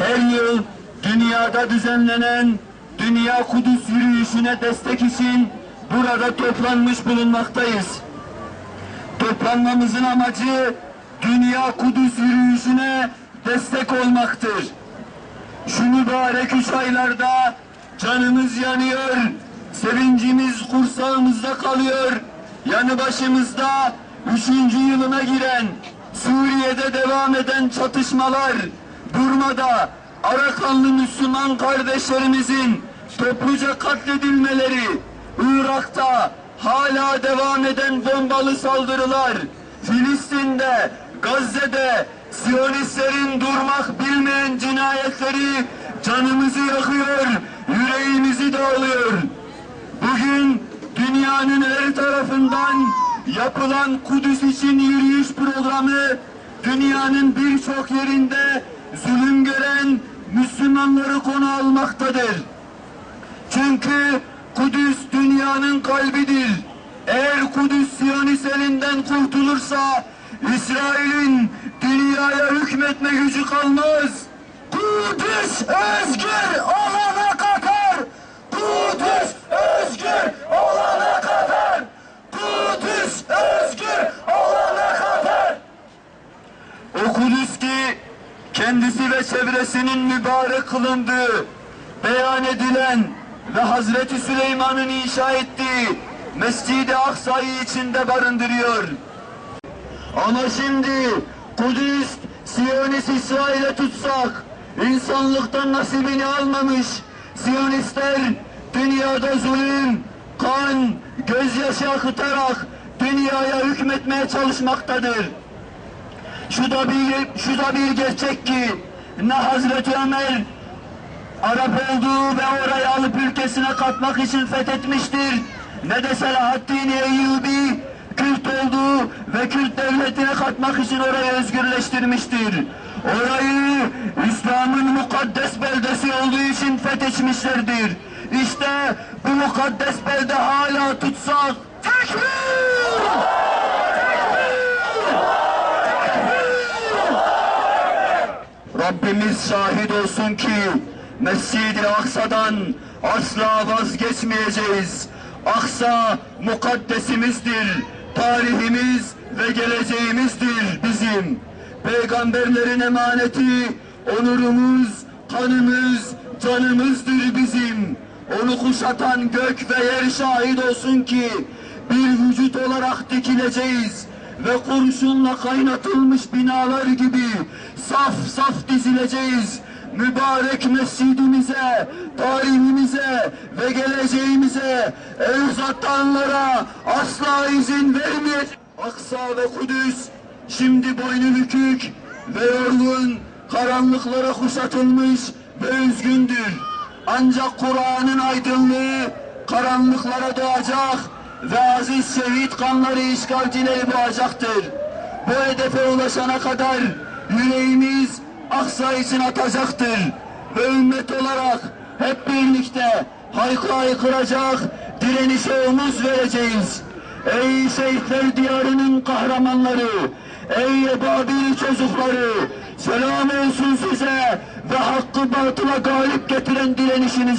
her yıl dünyada düzenlenen Dünya Kudüs yürüyüşüne destek için burada toplanmış bulunmaktayız. Toplanmamızın amacı Dünya Kudüs yürüyüşüne destek olmaktır. Şu mübarek 3 aylarda canımız yanıyor, sevincimiz kursağımızda kalıyor, yanı başımızda 3. yılına giren, Suriye'de devam eden çatışmalar, Burma'da Arakanlı Müslüman kardeşlerimizin topluca katledilmeleri, Irak'ta hala devam eden bombalı saldırılar, Filistin'de, Gazze'de Siyonistlerin durmak bilmeyen cinayetleri canımızı yakıyor, yüreğimizi dağılıyor. Bugün dünyanın her tarafından yapılan Kudüs için yürüyüş programı dünyanın birçok yerinde zulüm gören Müslümanları konu almaktadır. Çünkü Kudüs dünyanın kalbidir. Eğer Kudüs Siyonist elinden kurtulursa İsrail'in dünyaya hükmetme gücü kalmaz. Kudüs özgür olana kadar! Kudüs özgür olana kadar! Kudüs özgür olana kadar! O Kudüs ki kendisi ve çevresinin mübarek kılındığı, beyan edilen ve Hazreti Süleyman'ın inşa ettiği Mescid-i Aksa'yı içinde barındırıyor. Ama şimdi Kudüs Siyonist İsrail'e tutsak insanlıktan nasibini almamış Siyonistler dünyada zulüm, kan, gözyaşı akıtarak dünyaya hükmetmeye çalışmaktadır. Şu da bir gerçek ki ne Hazreti Ömer Arap olduğu ve orayı alıp ülkesine katmak için fethetmiştir, ne de Selahaddin Eyyubi Kürt olduğu ve Kürt devletine katmak için orayı özgürleştirmiştir. Orayı İslam'ın mukaddes beldesi olduğu için fethetmişlerdir. İşte bu mukaddes belde hala tutsak tekbir! Rabbimiz şahit olsun ki Mescid-i Aksa'dan asla vazgeçmeyeceğiz. Aksa mukaddesimizdir, tarihimiz ve geleceğimizdir bizim. Peygamberlerin emaneti, onurumuz, kanımız, canımızdır bizim. Onu kuşatan gök ve yer şahit olsun ki bir vücut olarak dikileceğiz ve kurşunla kaynatılmış binalar gibi saf saf dizileceğiz. Mübarek mescidimize, tarihimize ve geleceğimize el uzatanlara asla izin vermeyeceğiz. Aksa ve Kudüs şimdi boynu bükük ve yorgun, karanlıklara kuşatılmış ve üzgündür. Ancak Kur'an'ın aydınlığı karanlıklara doğacak ve aziz şehit kanları işgalcileri boğacaktır. Bu hedefe ulaşana kadar yüreğimiz Aksa için atacaktır ve ümmet olarak hep birlikte haykıracak, direnişe omuz vereceğiz. Ey şehitler diyarının kahramanları, ey Ebabil çocukları, selam olsun size ve hakkı batıla galip getiren direnişinize.